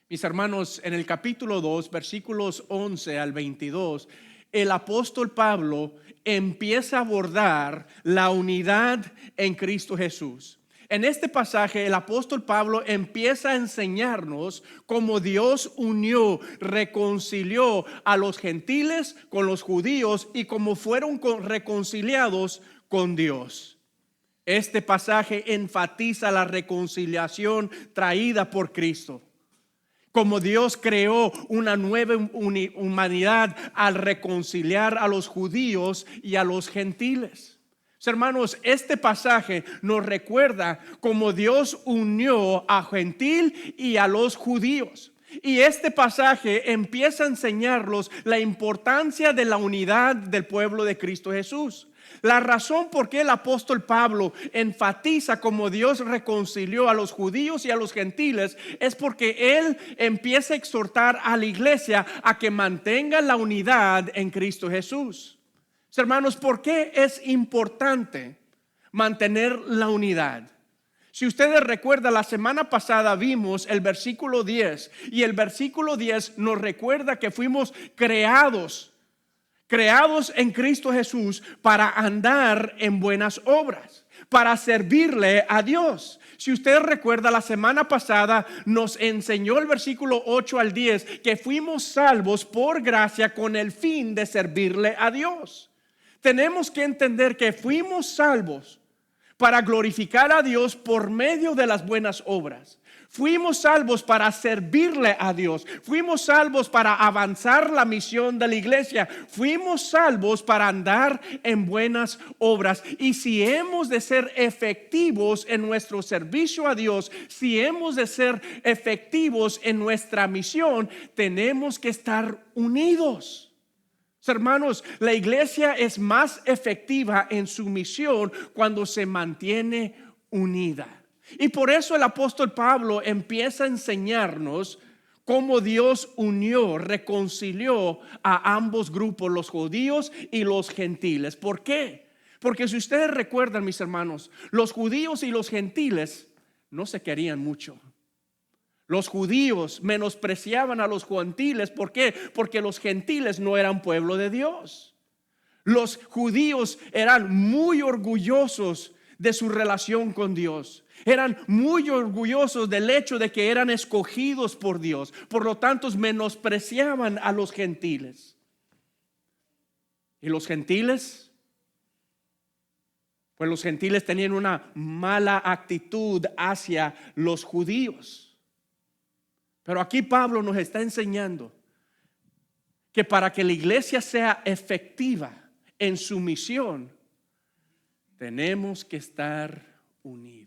Mis hermanos, en el capítulo 2, versículos 11 al 22, el apóstol Pablo empieza a abordar la unidad en Cristo Jesús. En este pasaje, el apóstol Pablo empieza a enseñarnos cómo Dios unió, reconcilió a los gentiles con los judíos y cómo fueron reconciliados con Dios. Este pasaje enfatiza la reconciliación traída por Cristo. Como Dios creó una nueva humanidad al reconciliar a los judíos y a los gentiles. Hermanos, este pasaje nos recuerda cómo Dios unió a gentil y a los judíos. Y este pasaje empieza a enseñarnos la importancia de la unidad del pueblo de Cristo Jesús. La razón por qué el apóstol Pablo enfatiza cómo Dios reconcilió a los judíos y a los gentiles es porque él empieza a exhortar a la iglesia a que mantenga la unidad en Cristo Jesús. Hermanos, ¿por qué es importante mantener la unidad? Si ustedes recuerdan, la semana pasada vimos el versículo 10 y el versículo 10 nos recuerda que fuimos creados en Cristo Jesús para andar en buenas obras, para servirle a Dios. Si usted recuerda, la semana pasada nos enseñó el versículo 8 al 10 que fuimos salvos por gracia con el fin de servirle a Dios. Tenemos que entender que fuimos salvos para glorificar a Dios por medio de las buenas obras. Fuimos salvos para servirle a Dios. Fuimos salvos para avanzar la misión de la iglesia. Fuimos salvos para andar en buenas obras. Y si hemos de ser efectivos en nuestro servicio a Dios, si hemos de ser efectivos en nuestra misión, tenemos que estar unidos. Hermanos, la iglesia es más efectiva en su misión cuando se mantiene unida. Y por eso el apóstol Pablo empieza a enseñarnos cómo Dios unió, reconcilió a ambos grupos, los judíos y los gentiles. ¿Por qué? Porque si ustedes recuerdan, mis hermanos, los judíos y los gentiles no se querían mucho. Los judíos menospreciaban a los gentiles. ¿Por qué? Porque los gentiles no eran pueblo de Dios. Los judíos eran muy orgullosos de su relación con Dios. Eran muy orgullosos del hecho de que eran escogidos por Dios. Por lo tanto, menospreciaban a los gentiles. ¿Y los gentiles? Pues los gentiles tenían una mala actitud hacia los judíos. Pero aquí Pablo nos está enseñando que para que la iglesia sea efectiva en su misión, tenemos que estar unidos.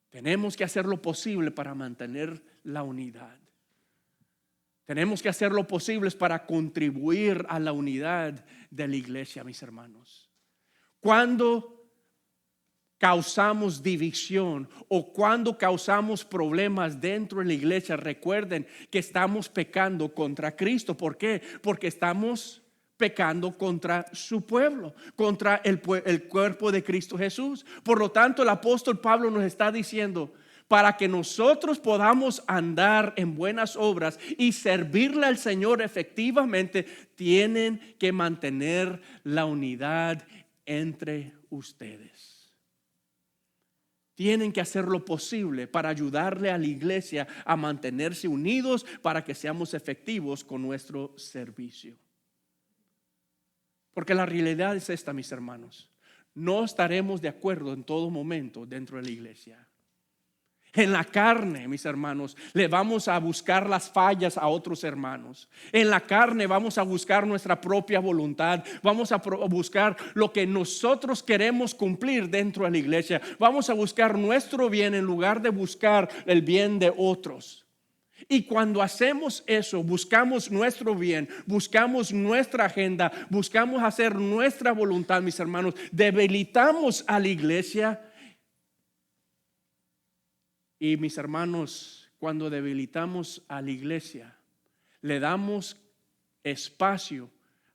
Tenemos que hacer lo posible para mantener la unidad. Tenemos que hacer lo posible para contribuir a la unidad de la iglesia, mis hermanos. Cuando causamos división o cuando causamos problemas dentro de la iglesia, recuerden que estamos pecando contra Cristo. ¿Por qué? Porque estamos pecando contra su pueblo, contra el cuerpo de Cristo Jesús. Por lo tanto, el apóstol Pablo nos está diciendo, para que nosotros podamos andar en buenas obras y servirle al Señor efectivamente, tienen que mantener la unidad entre ustedes. Tienen que hacer lo posible para ayudarle a la iglesia a mantenerse unidos para que seamos efectivos con nuestro servicio. Porque la realidad es esta, mis hermanos. No estaremos de acuerdo en todo momento dentro de la iglesia. En la carne, mis hermanos, le vamos a buscar las fallas a otros hermanos. En la carne vamos a buscar nuestra propia voluntad. Vamos a buscar lo que nosotros queremos cumplir dentro de la iglesia. Vamos a buscar nuestro bien en lugar de buscar el bien de otros. Y cuando hacemos eso, buscamos nuestro bien, buscamos nuestra agenda, buscamos hacer nuestra voluntad, mis hermanos, debilitamos a la iglesia. Y mis hermanos, cuando debilitamos a la iglesia, le damos espacio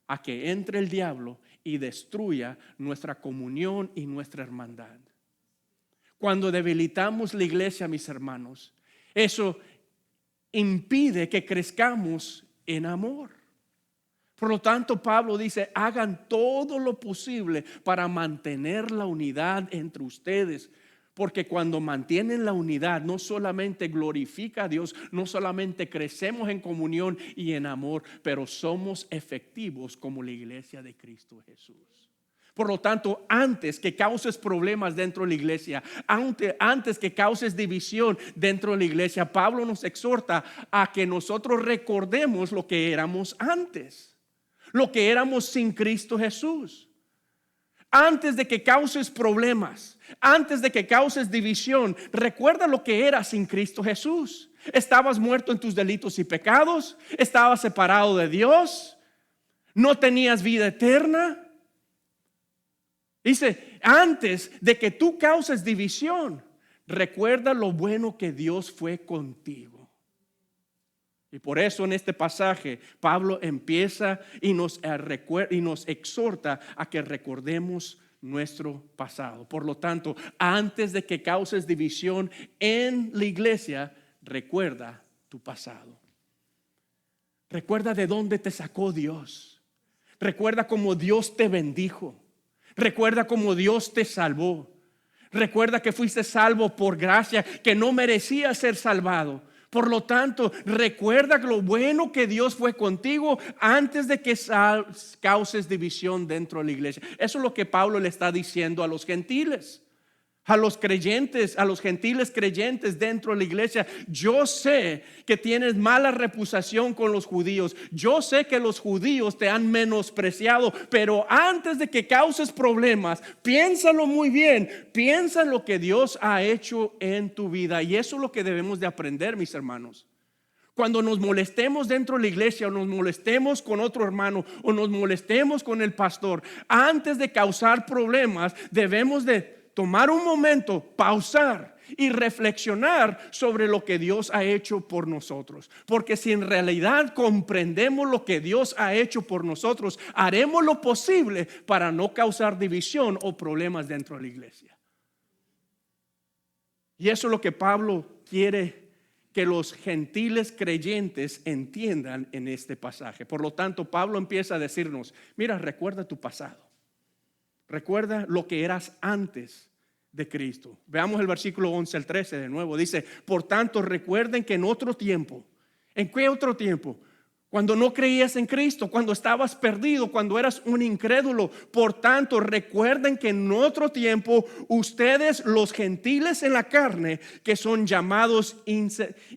a que entre el diablo y destruya nuestra comunión y nuestra hermandad. Cuando debilitamos la iglesia, mis hermanos, eso impide que crezcamos en amor. Por lo tanto, Pablo dice, hagan todo lo posible para mantener la unidad entre ustedes. Porque cuando mantienen la unidad, no solamente glorifica a Dios, no solamente crecemos en comunión y en amor, pero somos efectivos como la iglesia de Cristo Jesús. Por lo tanto, antes que causes problemas dentro de la iglesia, antes que causes división dentro de la iglesia, Pablo nos exhorta a que nosotros recordemos lo que éramos antes, lo que éramos sin Cristo Jesús. Antes de que causes problemas, antes de que causes división, recuerda lo que eras sin Cristo Jesús. Estabas muerto en tus delitos y pecados, estabas separado de Dios, no tenías vida eterna. Dice, antes de que tú causes división, recuerda lo bueno que Dios fue contigo. Y por eso en este pasaje Pablo empieza y nos exhorta a que recordemos nuestro pasado. Por lo tanto, antes de que causes división en la iglesia, recuerda tu pasado. Recuerda de dónde te sacó Dios. Recuerda cómo Dios te bendijo. Recuerda cómo Dios te salvó. Recuerda que fuiste salvo por gracia, que no merecías ser salvado. Por lo tanto, recuerda lo bueno que Dios fue contigo antes de que causes división dentro de la iglesia. Eso es lo que Pablo le está diciendo a los gentiles, a los creyentes, a los gentiles creyentes dentro de la iglesia. Yo sé que tienes mala reputación con los judíos. Yo sé que los judíos te han menospreciado, pero antes de que causes problemas, piénsalo muy bien. Piensa en lo que Dios ha hecho en tu vida. Y eso es lo que debemos de aprender, mis hermanos. Cuando nos molestemos dentro de la iglesia o nos molestemos con otro hermano o nos molestemos con el pastor, antes de causar problemas, debemos de tomar un momento, pausar y reflexionar sobre lo que Dios ha hecho por nosotros. Porque si en realidad comprendemos lo que Dios ha hecho por nosotros, haremos lo posible para no causar división o problemas dentro de la iglesia. Y eso es lo que Pablo quiere que los gentiles creyentes entiendan en este pasaje. Por lo tanto, Pablo empieza a decirnos, mira, recuerda tu pasado. Recuerda lo que eras antes de Cristo. Veamos el versículo 11 al 13 de nuevo. Dice, por tanto, recuerden que en otro tiempo, ¿en qué otro tiempo? Cuando no creías en Cristo, cuando estabas perdido, cuando eras un incrédulo. Por tanto, recuerden que en otro tiempo ustedes, los gentiles en la carne, que son llamados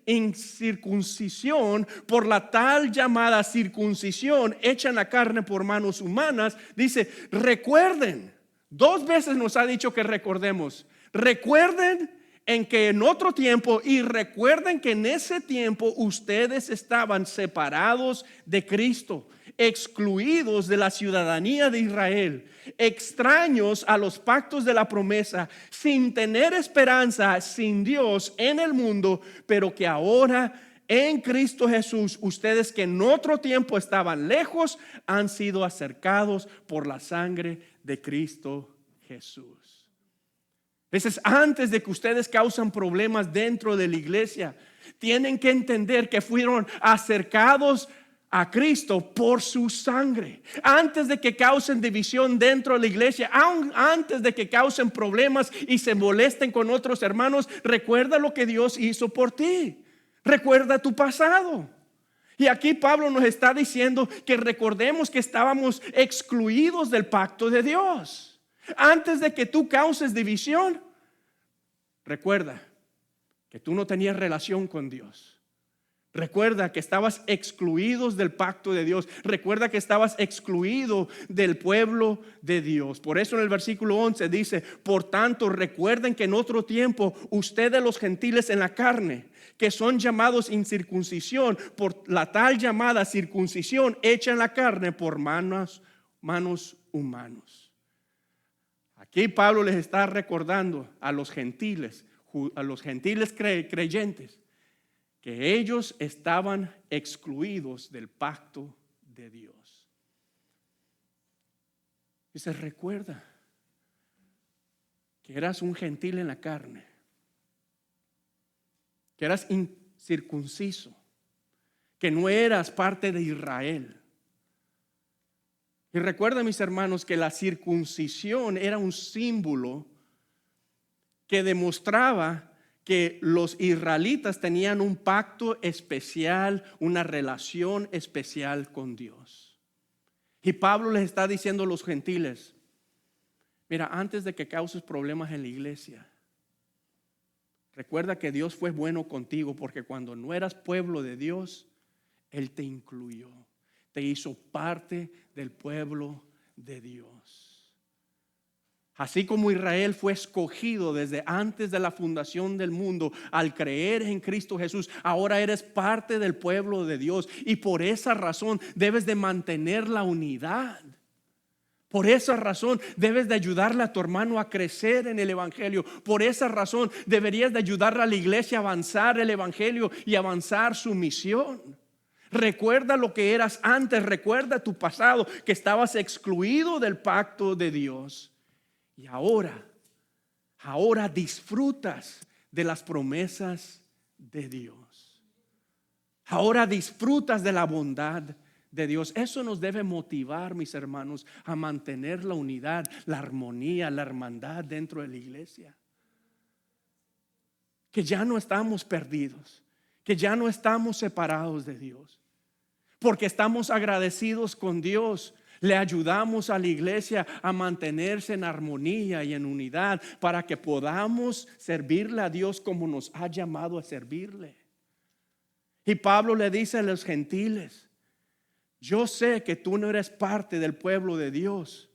incircuncisión, por la tal llamada circuncisión hecha en la carne por manos humanas, dice, recuerden. 2 veces nos ha dicho que recordemos. Recuerden en que en otro tiempo, y recuerden que en ese tiempo ustedes estaban separados de Cristo, excluidos de la ciudadanía de Israel, extraños a los pactos de la promesa, sin tener esperanza, sin Dios en el mundo, pero que ahora en Cristo Jesús, ustedes que en otro tiempo estaban lejos, han sido acercados por la sangre de Cristo Jesús. Entonces, antes de que ustedes causen problemas dentro de la iglesia, tienen que entender que fueron acercados a Cristo por su sangre. Antes de que causen división dentro de la iglesia, antes de que causen problemas y se molesten con otros hermanos, recuerda lo que Dios hizo por ti. Recuerda tu pasado. Y aquí Pablo nos está diciendo que recordemos que estábamos excluidos del pacto de Dios. Antes de que tú causes división, recuerda que tú no tenías relación con Dios. Recuerda que estabas excluidos del pacto de Dios. Recuerda que estabas excluido del pueblo de Dios. Por eso en el versículo 11 dice, por tanto recuerden que en otro tiempo ustedes los gentiles en la carne, que son llamados incircuncisión, por la tal llamada circuncisión hecha en la carne por manos humanos. Aquí Pablo les está recordando a los gentiles creyentes, que ellos estaban excluidos del pacto de Dios. Y se recuerda que eras un gentil en la carne, que eras incircunciso, que no eras parte de Israel. Y recuerda, mis hermanos, que la circuncisión era un símbolo que demostraba que los israelitas tenían un pacto especial, una relación especial con Dios. Y Pablo les está diciendo a los gentiles: mira, antes de que causes problemas en la iglesia, recuerda que Dios fue bueno contigo, porque cuando no eras pueblo de Dios, Él te incluyó, te hizo parte del pueblo de Dios. Así como Israel fue escogido desde antes de la fundación del mundo al creer en Cristo Jesús, ahora eres parte del pueblo de Dios, y por esa razón debes de mantener la unidad. Por esa razón debes de ayudarle a tu hermano a crecer en el evangelio. Por esa razón deberías de ayudarle a la iglesia a avanzar el evangelio y avanzar su misión. Recuerda lo que eras antes, recuerda tu pasado, que estabas excluido del pacto de Dios. Y ahora disfrutas de las promesas de Dios. Ahora disfrutas de la bondad de Dios. Eso nos debe motivar, mis hermanos, a mantener la unidad, la armonía, la hermandad dentro de la iglesia. Que ya no estamos perdidos, que ya no estamos separados de Dios, porque estamos agradecidos con Dios. Le ayudamos a la iglesia a mantenerse en armonía y en unidad para que podamos servirle a Dios como nos ha llamado a servirle. Y Pablo le dice a los gentiles: yo sé que tú no eres parte del pueblo de Dios,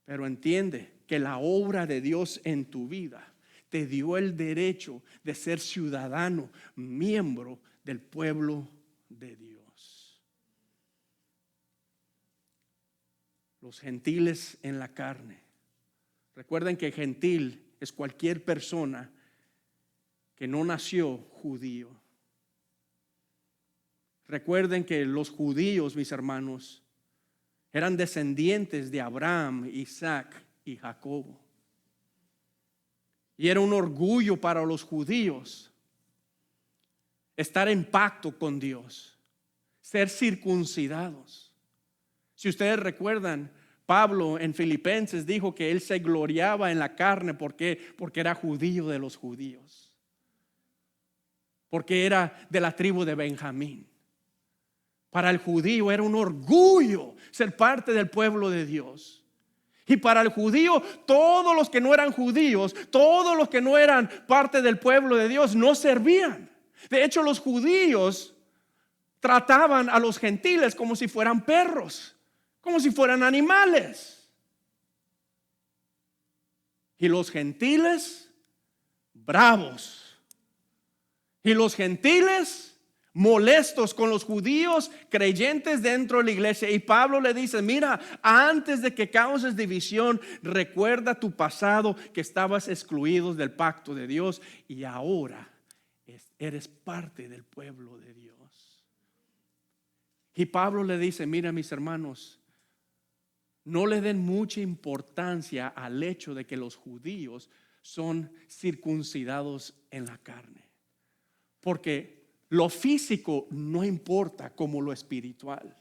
pero entiende que la obra de Dios en tu vida te dio el derecho de ser ciudadano, miembro del pueblo de Dios. Los gentiles en la carne. Recuerden que gentil es cualquier persona que no nació judío. Recuerden que los judíos, mis hermanos, eran descendientes de Abraham, Isaac y Jacobo. Y era un orgullo para los judíos estar en pacto con Dios, ser circuncidados. Si ustedes recuerdan, Pablo en Filipenses dijo que él se gloriaba en la carne. ¿Por qué? Porque era judío de los judíos, porque era de la tribu de Benjamín. Para el judío era un orgullo ser parte del pueblo de Dios. Y para el judío, todos los que no eran judíos, todos los que no eran parte del pueblo de Dios, no servían. De hecho, los judíos trataban a los gentiles como si fueran perros, como si fueran animales. Y los gentiles, bravos. Y los gentiles, molestos con los judíos creyentes dentro de la iglesia. Y Pablo le dice: mira, antes de que causes división, recuerda tu pasado, que estabas excluidos del pacto de Dios, y ahora eres parte del pueblo de Dios. Y Pablo le dice: mira, mis hermanos, no le den mucha importancia al hecho de que los judíos son circuncidados en la carne, porque lo físico no importa como lo espiritual.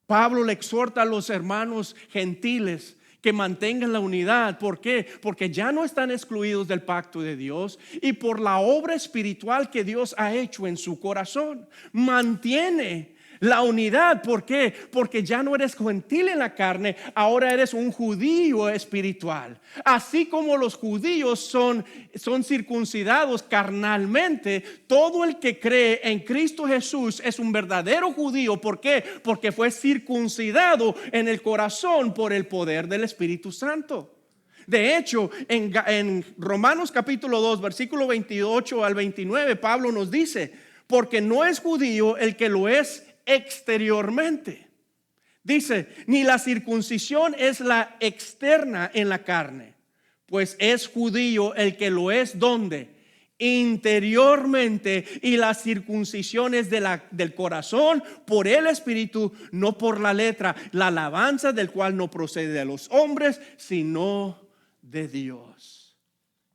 Pablo le exhorta a los hermanos gentiles que mantengan la unidad. ¿Por qué? Porque ya no están excluidos del pacto de Dios, y por la obra espiritual que Dios ha hecho en su corazón. Mantiene la unidad. ¿Por qué? Porque ya no eres gentil en la carne, ahora eres un judío espiritual. Así como los judíos son circuncidados carnalmente, todo el que cree en Cristo Jesús es un verdadero judío. ¿Por qué? Porque fue circuncidado en el corazón por el poder del Espíritu Santo. De hecho, en Romanos capítulo 2, versículo 28 al 29, Pablo nos dice: porque no es judío el que lo es exteriormente. Dice: ni la circuncisión es la externa en la carne, pues es judío el que lo es, ¿dónde? Interiormente. Y la circuncisión es del corazón, por el Espíritu, no por la letra, la alabanza del cual no procede de los hombres, sino de Dios.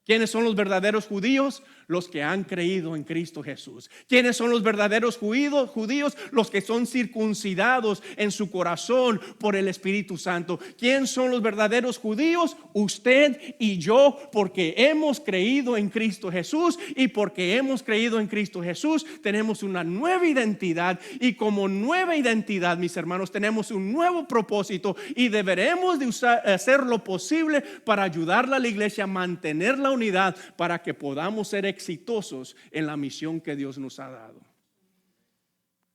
¿Quiénes son los verdaderos judíos? Los que han creído en Cristo Jesús. ¿Quiénes son los verdaderos judíos? Los que son circuncidados en su corazón por el Espíritu Santo. ¿Quiénes son los verdaderos judíos? Usted y yo, porque hemos creído en Cristo Jesús, y porque hemos creído en Cristo Jesús tenemos una nueva identidad, y como nueva identidad, mis hermanos, tenemos un nuevo propósito, y deberemos de hacer lo posible para ayudar a la iglesia a mantener la unidad, para que podamos ser exitosos en la misión que Dios nos ha dado.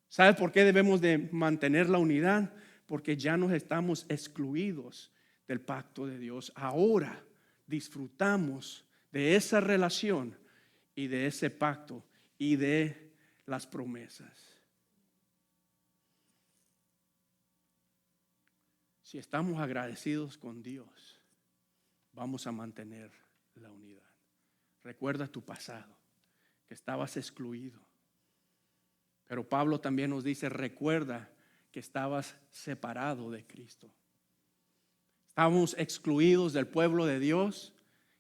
¿Sabe por qué debemos de mantener la unidad? Porque ya no estamos excluidos del pacto de Dios. Ahora disfrutamos de esa relación y de ese pacto y de las promesas. Si estamos agradecidos con Dios, vamos a mantener la unidad. Recuerda tu pasado, que estabas excluido. Pero Pablo también nos dice, recuerda que estabas separado de Cristo. Estábamos excluidos del pueblo de Dios,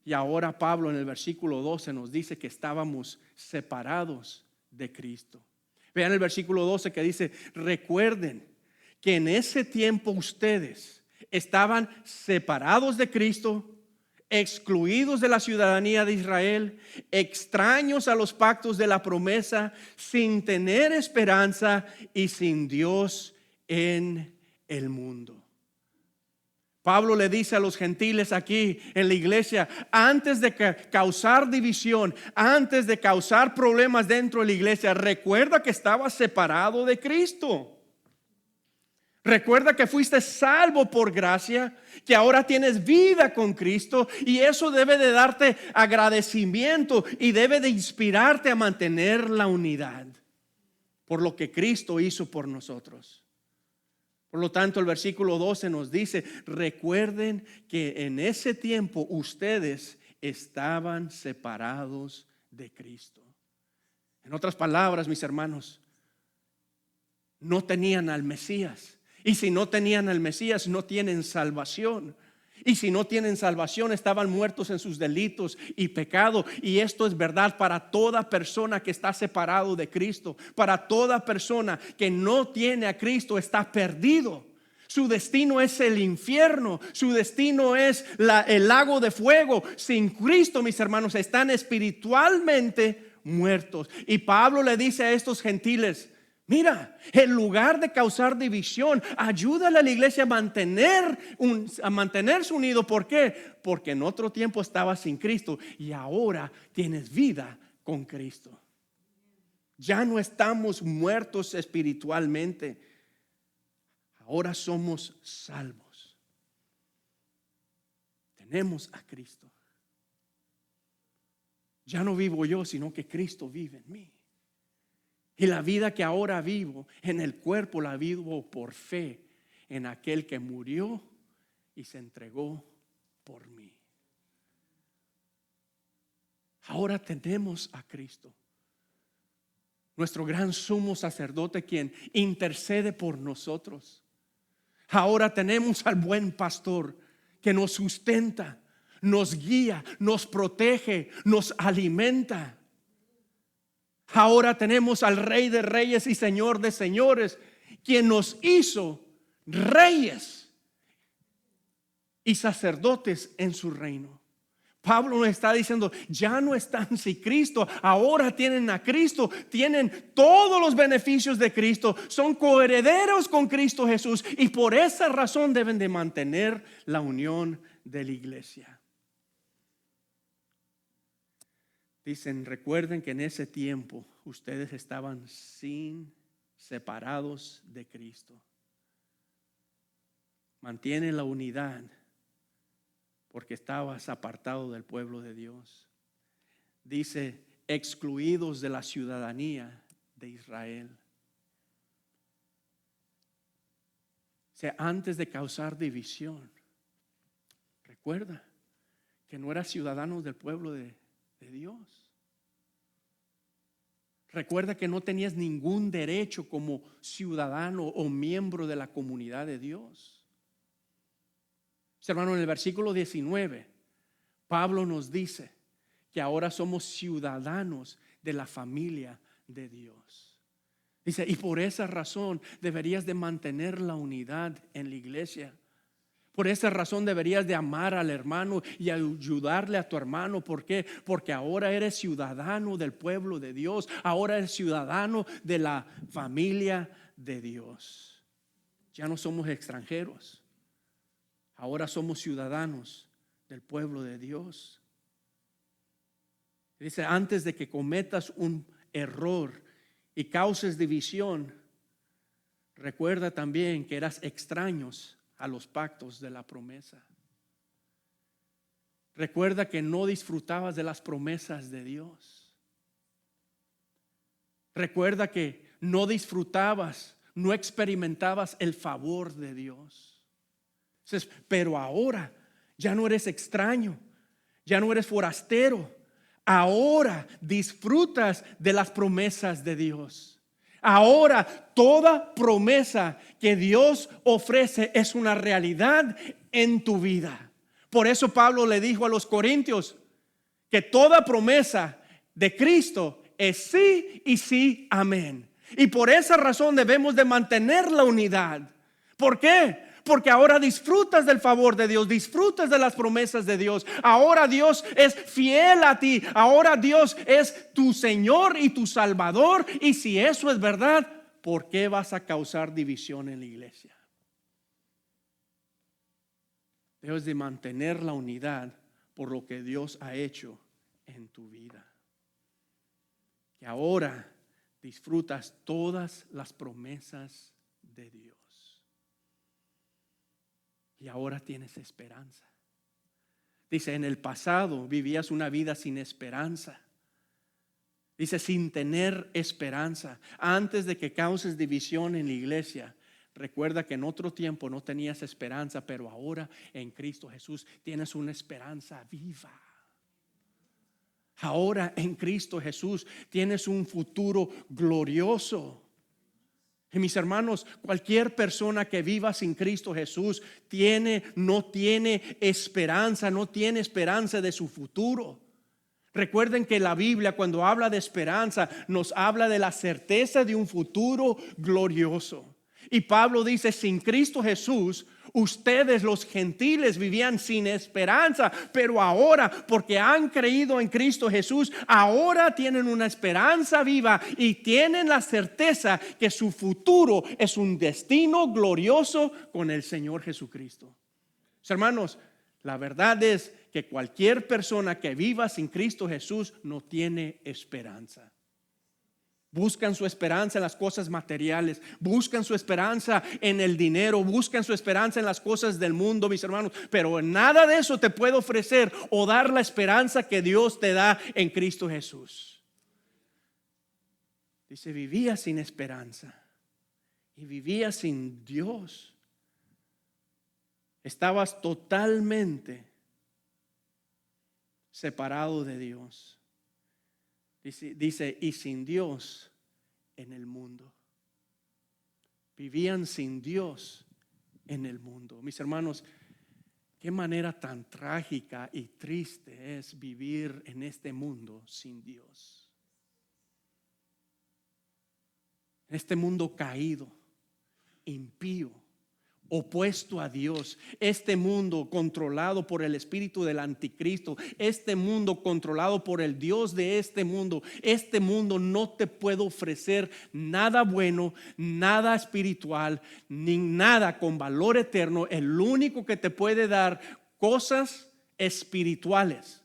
y ahora Pablo en el versículo 12 nos dice que estábamos separados de Cristo. Vean el versículo 12 que dice, recuerden que en ese tiempo ustedes estaban separados de Cristo, excluidos de la ciudadanía de Israel, extraños a los pactos de la promesa, sin tener esperanza y sin Dios en el mundo. Pablo le dice a los gentiles aquí en la iglesia, antes de causar división, antes de causar problemas dentro de la iglesia, recuerda que estabas separado de Cristo. Recuerda que fuiste salvo por gracia, que ahora tienes vida con Cristo, y eso debe de darte agradecimiento y debe de inspirarte a mantener la unidad por lo que Cristo hizo por nosotros. Por lo tanto, el versículo 12 nos dice, recuerden que en ese tiempo ustedes estaban separados de Cristo. En otras palabras, mis hermanos, no tenían al Mesías. Y si no tenían al Mesías, no tienen salvación. Y si no tienen salvación, estaban muertos en sus delitos y pecado. Y esto es verdad para toda persona que está separado de Cristo. Para toda persona que no tiene a Cristo, está perdido. Su destino es el infierno. Su destino es el lago de fuego. Sin Cristo, mis hermanos, están espiritualmente muertos. Y Pablo le dice a estos gentiles, mira, en lugar de causar división, ayúdale a la iglesia a mantenerse unido. ¿Por qué? Porque en otro tiempo estabas sin Cristo y ahora tienes vida con Cristo. Ya no estamos muertos espiritualmente. Ahora somos salvos. Tenemos a Cristo. Ya no vivo yo, sino que Cristo vive en mí. Y la vida que ahora vivo en el cuerpo la vivo por fe en aquel que murió y se entregó por mí. Ahora tenemos a Cristo, nuestro gran sumo sacerdote, quien intercede por nosotros. Ahora tenemos al buen pastor que nos sustenta, nos guía, nos protege, nos alimenta. Ahora tenemos al Rey de Reyes y Señor de Señores, quien nos hizo reyes y sacerdotes en su reino. Pablo nos está diciendo, ya no están sin Cristo, ahora tienen a Cristo, tienen todos los beneficios de Cristo, son coherederos con Cristo Jesús, y por esa razón deben de mantener la unión de la iglesia. Dicen, recuerden que en ese tiempo ustedes estaban separados de Cristo. Mantiene la unidad porque estabas apartado del pueblo de Dios. Dice, excluidos de la ciudadanía de Israel. O sea, antes de causar división, recuerda que no eras ciudadano del pueblo de Dios. Recuerda que no tenías ningún derecho como ciudadano o miembro de la comunidad de Dios. Hermano, en el versículo 19, Pablo nos dice que ahora somos ciudadanos de la familia de Dios. Dice, y por esa razón deberías de mantener la unidad en la iglesia. Por esa razón deberías de amar al hermano y ayudarle a tu hermano. ¿Por qué? Porque ahora eres ciudadano del pueblo de Dios. Ahora eres ciudadano de la familia de Dios. Ya no somos extranjeros. Ahora somos ciudadanos del pueblo de Dios. Dice, antes de que cometas un error y causes división, recuerda también que eras extraños a los pactos de la promesa. Recuerda que no disfrutabas de las promesas de Dios. Recuerda que no disfrutabas, no experimentabas el favor de Dios. Entonces, pero ahora ya no eres extraño, ya no eres forastero. Ahora disfrutas de las promesas de Dios. Ahora toda promesa que Dios ofrece es una realidad en tu vida. Por eso Pablo le dijo a los corintios que toda promesa de Cristo es sí y sí, amén. Y por esa razón debemos de mantener la unidad. ¿Por qué? Porque ahora disfrutas del favor de Dios, disfrutas de las promesas de Dios. Ahora Dios es fiel a ti. Ahora Dios es tu Señor y tu Salvador. Y si eso es verdad, ¿por qué vas a causar división en la iglesia? Debes de mantener la unidad por lo que Dios ha hecho en tu vida. Que ahora disfrutas todas las promesas de Dios. Y ahora tienes esperanza. Dice, en el pasado vivías una vida sin esperanza. Dice, sin tener esperanza. Antes de que causes división en la iglesia, recuerda que en otro tiempo no tenías esperanza, pero ahora en Cristo Jesús tienes una esperanza viva. Ahora en Cristo Jesús tienes un futuro glorioso. Y mis hermanos, cualquier persona que viva sin Cristo Jesús no tiene esperanza de su futuro. Recuerden que la Biblia, cuando habla de esperanza, nos habla de la certeza de un futuro glorioso. Y Pablo dice, sin Cristo Jesús, ustedes los gentiles vivían sin esperanza, pero ahora, porque han creído en Cristo Jesús, ahora tienen una esperanza viva y tienen la certeza que su futuro es un destino glorioso con el Señor Jesucristo. Hermanos, la verdad es que cualquier persona que viva sin Cristo Jesús no tiene esperanza. Buscan su esperanza en las cosas materiales, buscan su esperanza en el dinero, buscan su esperanza en las cosas del mundo, mis hermanos, pero nada de eso te puede ofrecer o dar la esperanza que Dios te da en Cristo Jesús. Dice, vivía sin esperanza y vivía sin Dios. Estabas totalmente separado de Dios. Dice, y sin Dios en el mundo. Vivían sin Dios en el mundo. Mis hermanos, qué manera tan trágica y triste es vivir en este mundo sin Dios. En este mundo caído, impío, opuesto a Dios, este mundo controlado por el espíritu del anticristo, este mundo controlado por el Dios de este mundo no te puede ofrecer nada bueno, nada espiritual, ni nada con valor eterno. El único que te puede dar cosas espirituales,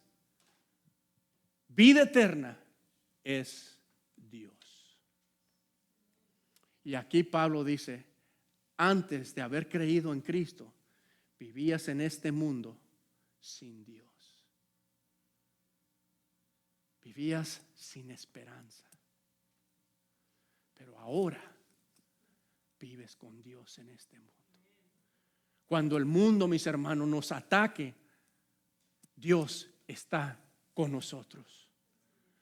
vida eterna, es Dios. Y aquí Pablo dice, antes de haber creído en Cristo, vivías en este mundo sin Dios. Vivías sin esperanza. Pero ahora vives con Dios en este mundo. Cuando el mundo, mis hermanos, nos ataque, Dios está con nosotros.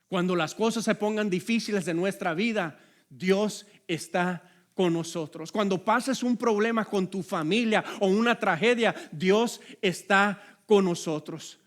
Cuando las cosas se pongan difíciles de nuestra vida, Dios está con nosotros. Cuando pases un problema con tu familia o una tragedia, Dios está con nosotros.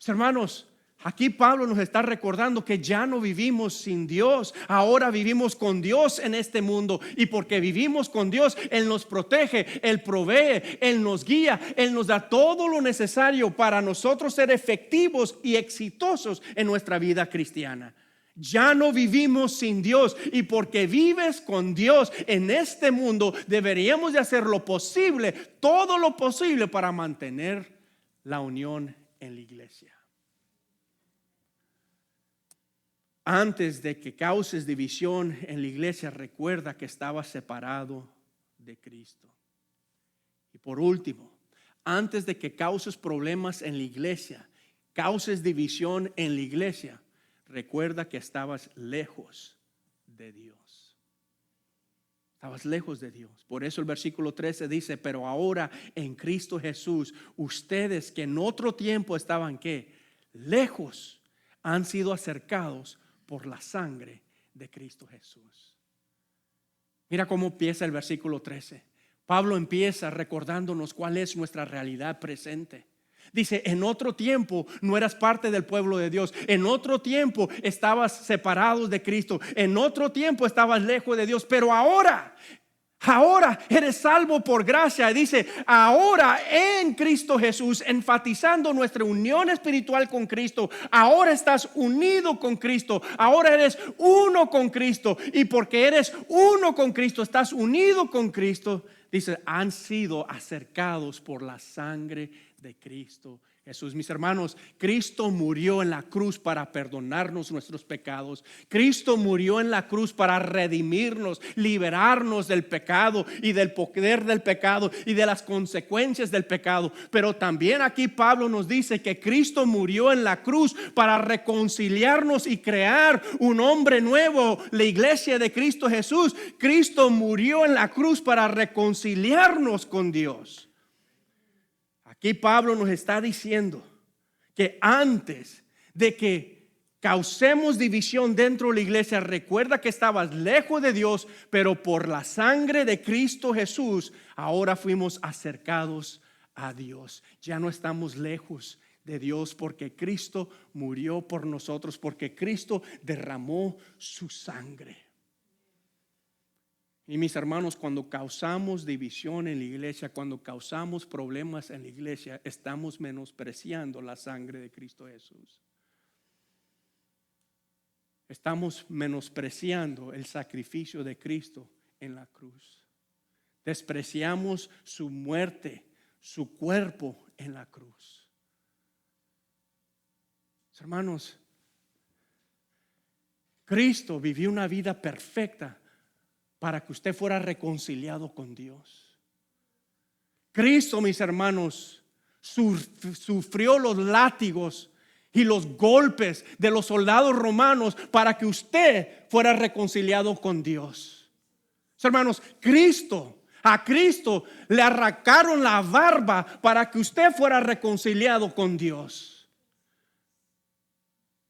Hermanos, Aquí Pablo nos está recordando que ya no vivimos sin Dios, ahora vivimos con Dios en este mundo. Y porque vivimos con Dios, Él nos protege, Él provee, Él nos guía, Él nos da todo lo necesario para nosotros ser efectivos y exitosos en nuestra vida cristiana. Ya no vivimos sin Dios, y porque vives con Dios en este mundo, deberíamos de hacer lo posible, todo lo posible para mantener la unión en la iglesia. Antes de que causes división en la iglesia, recuerda que estabas separado de Cristo. Y por último, antes de que causes problemas en la iglesia, causes división en la iglesia, recuerda que estabas lejos de Dios. Estabas lejos de Dios. Por eso el versículo 13 dice: pero ahora en Cristo Jesús, ustedes que en otro tiempo estaban ¿qué? Lejos, han sido acercados por la sangre de Cristo Jesús. Mira cómo empieza el versículo 13. Pablo empieza recordándonos cuál es nuestra realidad presente. Dice: en otro tiempo no eras parte del pueblo de Dios. En otro tiempo estabas separados de Cristo. En otro tiempo estabas lejos de Dios. Pero ahora eres salvo por gracia. Y dice: ahora en Cristo Jesús, enfatizando nuestra unión espiritual con Cristo. Ahora estás unido con Cristo. Ahora eres uno con Cristo. Y porque eres uno con Cristo, estás unido con Cristo. Dice: han sido acercados por la sangre de Cristo Jesús. Mis hermanos, Cristo murió en la cruz para perdonarnos nuestros pecados. Cristo murió en la cruz para redimirnos, liberarnos del pecado y del poder del pecado y de las consecuencias del pecado. Pero también aquí Pablo nos dice que Cristo murió en la cruz para reconciliarnos y crear un hombre nuevo, la iglesia de Cristo Jesús. Cristo murió en la cruz para reconciliarnos con Dios. Aquí Pablo nos está diciendo que antes de que causemos división dentro de la iglesia, recuerda que estabas lejos de Dios, pero por la sangre de Cristo Jesús, ahora fuimos acercados a Dios. Ya no estamos lejos de Dios porque Cristo murió por nosotros, porque Cristo derramó su sangre. Y mis hermanos, cuando causamos división en la iglesia, cuando causamos problemas en la iglesia, estamos menospreciando la sangre de Cristo Jesús. Estamos menospreciando el sacrificio de Cristo en la cruz. Despreciamos su muerte, su cuerpo en la cruz. Hermanos, Cristo vivió una vida perfecta para que usted fuera reconciliado con Dios. Cristo, mis hermanos, sufrió los látigos y los golpes de los soldados romanos para que usted fuera reconciliado con Dios. Hermanos, a Cristo le arrancaron la barba para que usted fuera reconciliado con Dios.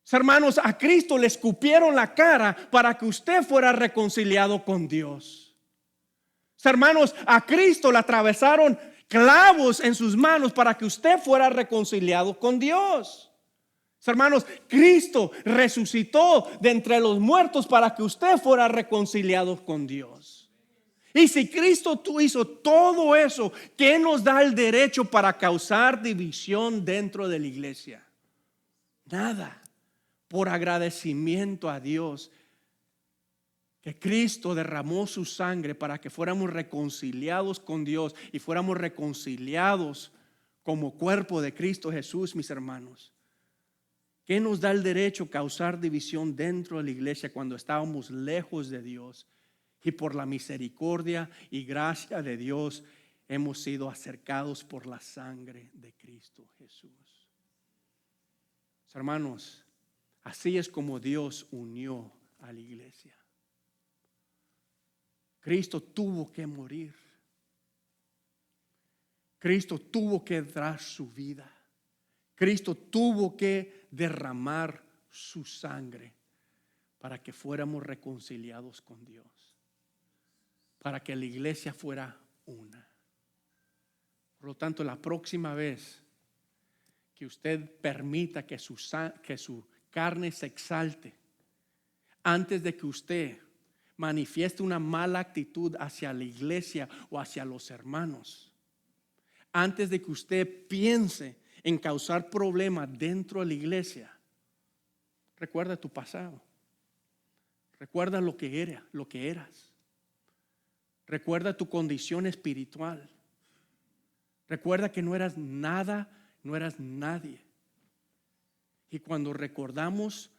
Hermanos, a Cristo le escupieron la cara para que usted fuera reconciliado con Dios. Hermanos, a Cristo le atravesaron clavos en sus manos para que usted fuera reconciliado con Dios. Hermanos, Cristo resucitó de entre los muertos para que usted fuera reconciliado con Dios. Y si Cristo hizo todo eso, ¿qué nos da el derecho para causar división dentro de la iglesia? Nada. Por agradecimiento a Dios que Cristo derramó su sangre para que fuéramos reconciliados con Dios y fuéramos reconciliados como cuerpo de Cristo Jesús, mis hermanos. ¿Qué nos da el derecho a causar división dentro de la iglesia cuando estábamos lejos de Dios? Y por la misericordia y gracia de Dios hemos sido acercados por la sangre de Cristo Jesús. Hermanos, así es como Dios unió a la iglesia. Cristo tuvo que morir. Cristo tuvo que dar su vida. Cristo tuvo que derramar su sangre para que fuéramos reconciliados con Dios. Para que la iglesia fuera una. Por lo tanto, la próxima vez que usted permita que su carne se exalte, antes de que usted manifieste una mala actitud hacia la iglesia o hacia los hermanos, antes de que usted piense en causar problemas dentro de la iglesia, recuerda tu pasado. Recuerda lo que eras. Recuerda tu condición espiritual. Recuerda que no eras nada, no eras nadie. Y cuando recordamos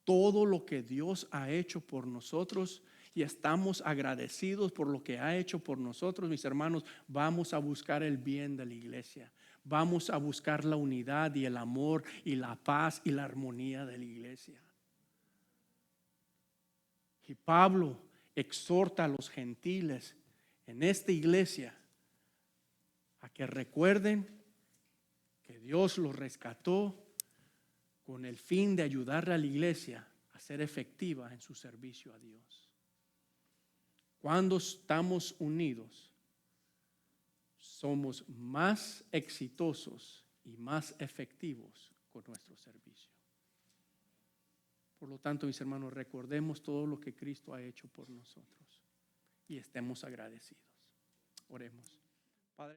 todo lo que Dios ha hecho por nosotros y estamos agradecidos por lo que ha hecho por nosotros, mis hermanos, vamos a buscar el bien de la iglesia. Vamos a buscar la unidad y el amor y la paz y la armonía de la iglesia. Y Pablo exhorta a los gentiles en esta iglesia a que recuerden que Dios los rescató con el fin de ayudar a la iglesia a ser efectiva en su servicio a Dios. Cuando estamos unidos, somos más exitosos y más efectivos con nuestro servicio. Por lo tanto, mis hermanos, recordemos todo lo que Cristo ha hecho por nosotros y estemos agradecidos. Oremos. Padre.